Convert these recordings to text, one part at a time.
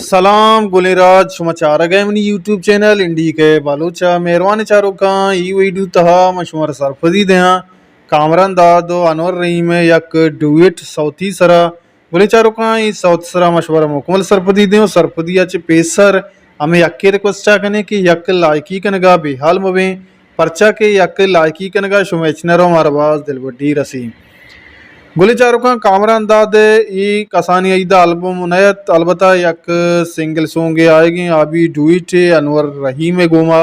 सलाम गुलेराज समाचार गैमनी YouTube channel इंडी के बालूचा मेहरबान चारों का ई वीडियो तहा मशहूर सरफदी दया कामरान दादो अनवर रहीम यक डुएट सौती सरा गुले चारों का ई सौत सरा मशवरा मुकमल सरफदी दें सरफदी अच पेसर हमें यक्के रिक्वेस्ट कने कि यक लायकी कनगा बेहाल मवे परचा के यक लायकी कनगा शुमेचनरो मारबाज दिलवड्डी रसी गुली चारुका कामरान दाद ई कसानी ईदा एल्बम उनयत अलबत्ता यक सिंगल सॉन्ग आएगी आबी डुइट अनवर रहीम गोमा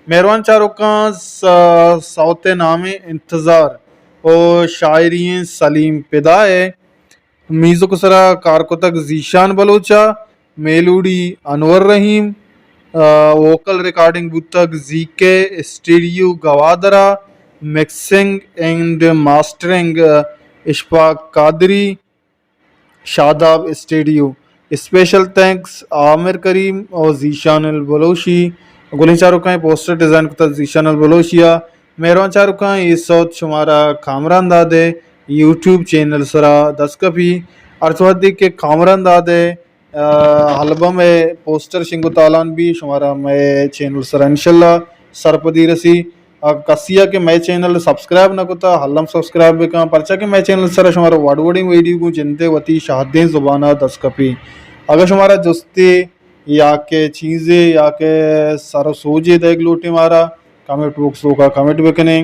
मेहरबान चारुका सौते नामे इंतज़ार ओ शायरी सलीम पिदाए मीज़ो कसरा कारकोतक जीशान बलोचा melody Anwar Rahim vocal recording बुतक जीके स्टूडियो गवादरा mixing and mastering Ishfaq Qadri Shadab studio. Special thanks Aamir Karim और जीशान अल बलोशी गुलिन चारुका पोस्टर डिज़ाइन कुता जीशान अल बलोशिया मेहरबान चारुका इस सौत शुमारा कामरान दादे यूट्यूब चैनल सरा दस्कफी अर्चवादी के कामरान दादे एल्बम पोस्टर शिंगु तालान भी शुमारा मैं चैनल सरा इंशाल्लाह सरपदी रसी कसिया के मैं चैनल सब्सक्राइब न कोता हल्लम सब्सक्राइब भी कहाँ परचा के मैं चैनल सर शुमारा वर्डिंग वीडियो को जिनते वती शाहदें जुबाना दस्कपी अगर शुमारा जुस्ते या के चीज़ें या के सारो सोजे देख लोटे मारा कमेंट बॉक्स का कमेंट भी कने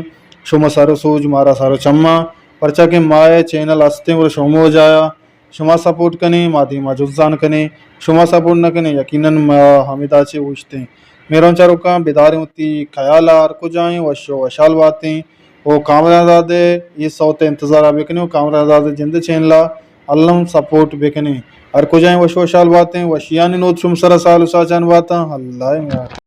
शुमा सारो सोज मारा सारो चम्मा परचा के माए चैनल हंसते और शोमो हो जाया शुमा सपोर्ट कने माधी मा जुजान कने शुमा सपोर्ट न कने यकीनन हमिदा से पूछते मेरा चारों का बेदार होती ख्याल आर को जाएं वशो वशाल बातें वो कामरा दादे ये सौते इंतज़ार बेकने वो कामरा दादे जिंद चैनला अल्लम सपोर्ट बेकने हर को जाएं वशो वशाल बातें वशियान नोट शुम सरा साल उसा जान बाता अल्लाह यार।